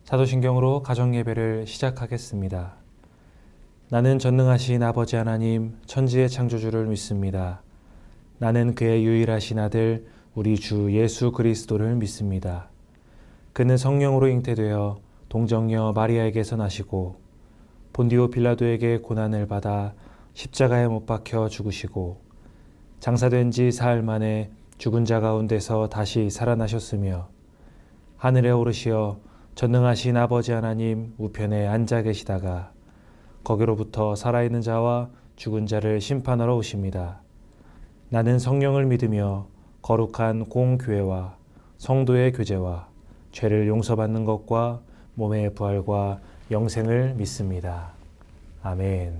사도신경으로 가정예배를 시작하겠습니다. 나는 전능하신 아버지 하나님 천지의 창조주를 믿습니다. 나는 그의 유일하신 아들 우리 주 예수 그리스도를 믿습니다. 그는 성령으로 잉태되어 동정녀 마리아에게서 나시고 본디오 빌라도에게 고난을 받아 십자가에 못 박혀 죽으시고 장사된 지 사흘 만에 죽은 자 가운데서 다시 살아나셨으며 하늘에 오르시어 전능하신 아버지 하나님 우편에 앉아 계시다가 거기로부터 살아있는 자와 죽은 자를 심판하러 오십니다. 나는 성령을 믿으며 거룩한 공교회와 성도의 교제와 죄를 용서받는 것과 몸의 부활과 영생을 믿습니다. 아멘.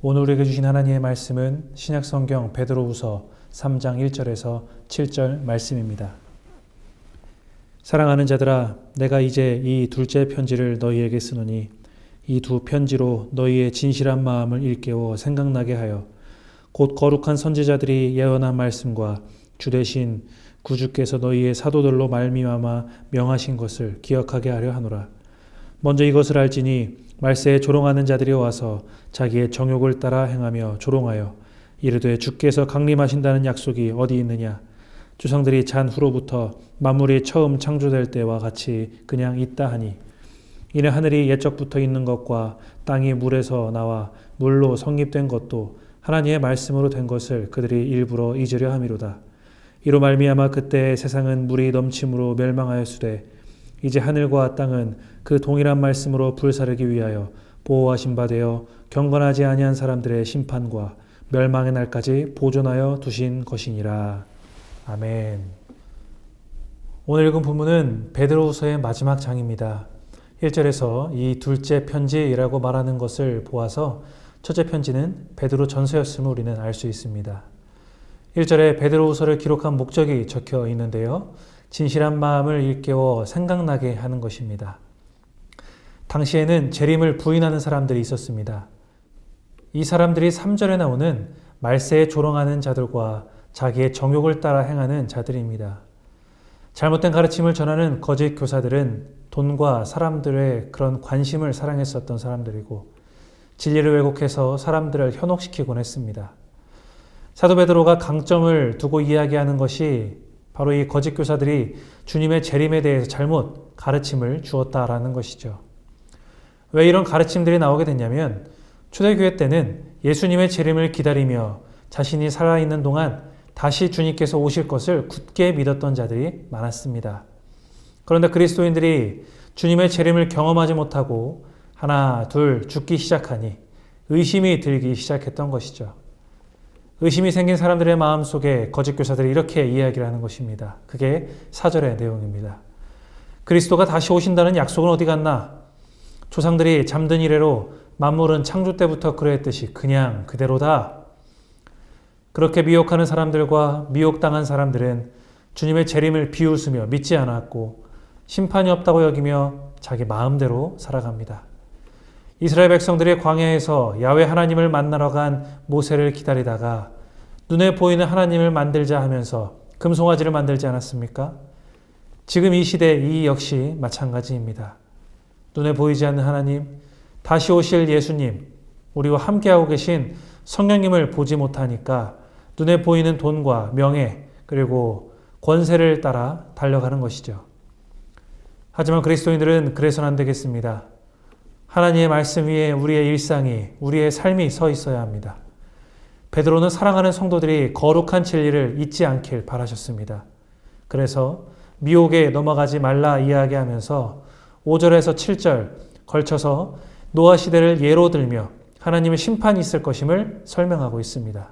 오늘 우리에게 주신 하나님의 말씀은 신약성경 베드로후서 3장 1절에서 7절 말씀입니다. 사랑하는 자들아, 내가 이제 이 둘째 편지를 너희에게 쓰노니 이 두 편지로 너희의 진실한 마음을 일깨워 생각나게 하여 곧 거룩한 선지자들이 예언한 말씀과 주 대신 구주께서 너희의 사도들로 말미암아 명하신 것을 기억하게 하려 하노라. 먼저 이것을 알지니 말세에 조롱하는 자들이 와서 자기의 정욕을 따라 행하며 조롱하여 이르되 주께서 강림하신다는 약속이 어디 있느냐? 조상들이 잔 후로부터 만물이 처음 창조될 때와 같이 그냥 있다 하니 이는 하늘이 옛적부터 있는 것과 땅이 물에서 나와 물로 성립된 것도 하나님의 말씀으로 된 것을 그들이 일부러 잊으려 함이로다. 이로 말미암아 그때 세상은 물이 넘침으로 멸망하였으되 이제 하늘과 땅은 그 동일한 말씀으로 불사르기 위하여 보호하신 바 되어 경건하지 아니한 사람들의 심판과 멸망의 날까지 보존하여 두신 것이니라. 아멘. 오늘 읽은 본문은 베드로후서의 마지막 장입니다. 1절에서 이 둘째 편지라고 말하는 것을 보아서 첫째 편지는 베드로 전서였음을 우리는 알 수 있습니다. 1절에 베드로후서를 기록한 목적이 적혀 있는데요. 진실한 마음을 일깨워 생각나게 하는 것입니다. 당시에는 재림을 부인하는 사람들이 있었습니다. 이 사람들이 3절에 나오는 말세에 조롱하는 자들과 자기의 정욕을 따라 행하는 자들입니다. 잘못된 가르침을 전하는 거짓 교사들은 돈과 사람들의 그런 관심을 사랑했었던 사람들이고 진리를 왜곡해서 사람들을 현혹시키곤 했습니다. 사도 베드로가 강점을 두고 이야기하는 것이 바로 이 거짓 교사들이 주님의 재림에 대해서 잘못 가르침을 주었다라는 것이죠. 왜 이런 가르침들이 나오게 됐냐면 초대교회 때는 예수님의 재림을 기다리며 자신이 살아있는 동안 다시 주님께서 오실 것을 굳게 믿었던 자들이 많았습니다. 그런데 그리스도인들이 주님의 재림을 경험하지 못하고 하나, 둘 죽기 시작하니 의심이 들기 시작했던 것이죠. 의심이 생긴 사람들의 마음속에 거짓 교사들이 이렇게 이야기를 하는 것입니다. 그게 4절의 내용입니다. 그리스도가 다시 오신다는 약속은 어디 갔나? 조상들이 잠든 이래로 만물은 창조 때부터 그러했듯이 그냥 그대로다. 그렇게 미혹하는 사람들과 미혹당한 사람들은 주님의 재림을 비웃으며 믿지 않았고 심판이 없다고 여기며 자기 마음대로 살아갑니다. 이스라엘 백성들이 광야에서 야훼 하나님을 만나러 간 모세를 기다리다가 눈에 보이는 하나님을 만들자 하면서 금송아지를 만들지 않았습니까? 지금 이 시대 이 역시 마찬가지입니다. 눈에 보이지 않는 하나님, 다시 오실 예수님, 우리와 함께하고 계신 성령님을 보지 못하니까 눈에 보이는 돈과 명예 그리고 권세를 따라 달려가는 것이죠. 하지만 그리스도인들은 그래서는 안 되겠습니다. 하나님의 말씀 위에 우리의 일상이, 우리의 삶이 서 있어야 합니다. 베드로는 사랑하는 성도들이 거룩한 진리를 잊지 않길 바라셨습니다. 그래서 미혹에 넘어가지 말라 이야기하면서 5절에서 7절 걸쳐서 노아 시대를 예로 들며 하나님의 심판이 있을 것임을 설명하고 있습니다.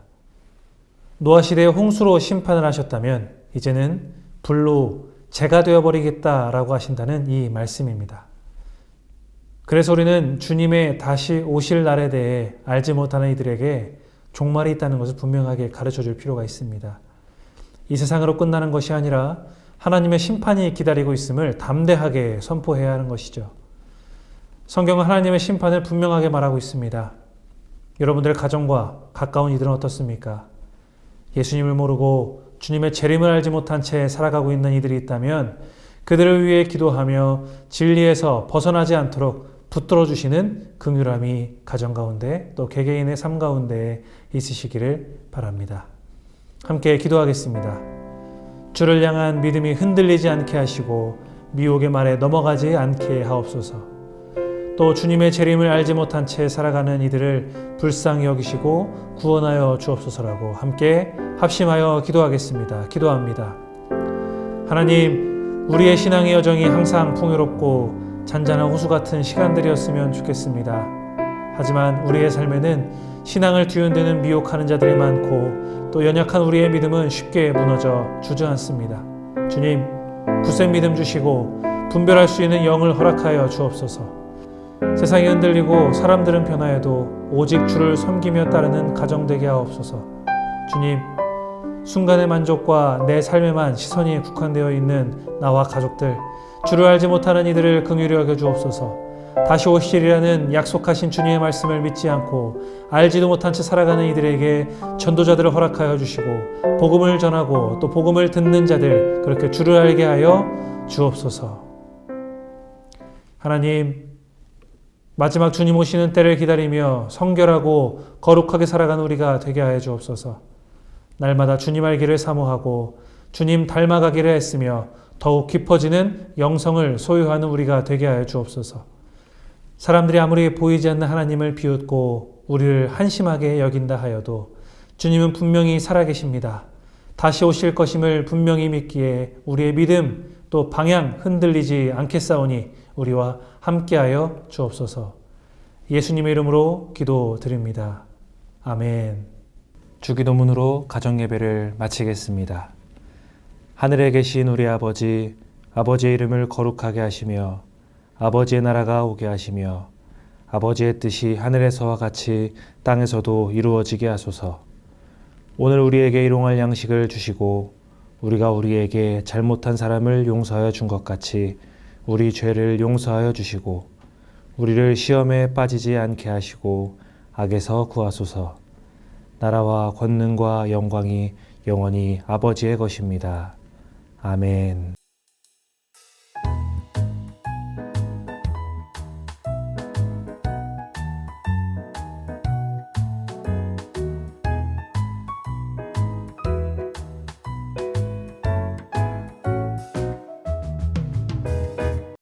노아 시대의 홍수로 심판을 하셨다면 이제는 불로 재가 되어버리겠다라고 하신다는 이 말씀입니다. 그래서 우리는 주님의 다시 오실 날에 대해 알지 못하는 이들에게 종말이 있다는 것을 분명하게 가르쳐 줄 필요가 있습니다. 이 세상으로 끝나는 것이 아니라 하나님의 심판이 기다리고 있음을 담대하게 선포해야 하는 것이죠. 성경은 하나님의 심판을 분명하게 말하고 있습니다. 여러분들의 가정과 가까운 이들은 어떻습니까? 예수님을 모르고 주님의 재림을 알지 못한 채 살아가고 있는 이들이 있다면 그들을 위해 기도하며 진리에서 벗어나지 않도록 붙들어 주시는 긍휼함이 가정 가운데 또 개개인의 삶 가운데 있으시기를 바랍니다. 함께 기도하겠습니다. 주를 향한 믿음이 흔들리지 않게 하시고 미혹의 말에 넘어가지 않게 하옵소서. 또 주님의 재림을 알지 못한 채 살아가는 이들을 불쌍히 여기시고 구원하여 주옵소서라고 함께 합심하여 기도하겠습니다. 기도합니다. 하나님, 우리의 신앙의 여정이 항상 풍요롭고 잔잔한 호수 같은 시간들이었으면 좋겠습니다. 하지만 우리의 삶에는 신앙을 뒤흔드는 미혹하는 자들이 많고 또 연약한 우리의 믿음은 쉽게 무너져 주저앉습니다. 주님, 굳센 믿음 주시고 분별할 수 있는 영을 허락하여 주옵소서. 세상이 흔들리고 사람들은 변화해도 오직 주를 섬기며 따르는 가정 되게 하옵소서. 주님, 순간의 만족과 내 삶에만 시선이 국한되어 있는 나와 가족들, 주를 알지 못하는 이들을 긍휼히 여겨 주옵소서. 다시 오시리라는 약속하신 주님의 말씀을 믿지 않고 알지도 못한 채 살아가는 이들에게 전도자들을 허락하여 주시고 복음을 전하고 또 복음을 듣는 자들 그렇게 주를 알게 하여 주옵소서. 하나님, 마지막 주님 오시는 때를 기다리며 성결하고 거룩하게 살아가는 우리가 되게 하여 주옵소서. 날마다 주님 알기를 사모하고 주님 닮아가기를 애쓰며 더욱 깊어지는 영성을 소유하는 우리가 되게 하여 주옵소서. 사람들이 아무리 보이지 않는 하나님을 비웃고 우리를 한심하게 여긴다 하여도 주님은 분명히 살아계십니다. 다시 오실 것임을 분명히 믿기에 우리의 믿음 또 방향 흔들리지 않겠사오니 우리와 함께하여 주옵소서. 예수님의 이름으로 기도드립니다. 아멘. 주기도문으로 가정예배를 마치겠습니다. 하늘에 계신 우리 아버지, 아버지의 이름을 거룩하게 하시며 아버지의 나라가 오게 하시며 아버지의 뜻이 하늘에서와 같이 땅에서도 이루어지게 하소서. 오늘 우리에게 일용할 양식을 주시고 우리가 우리에게 잘못한 사람을 용서하여 준 것 같이 우리 죄를 용서하여 주시고 우리를 시험에 빠지지 않게 하시고 악에서 구하소서. 나라와 권능과 영광이 영원히 아버지의 것입니다. 아멘.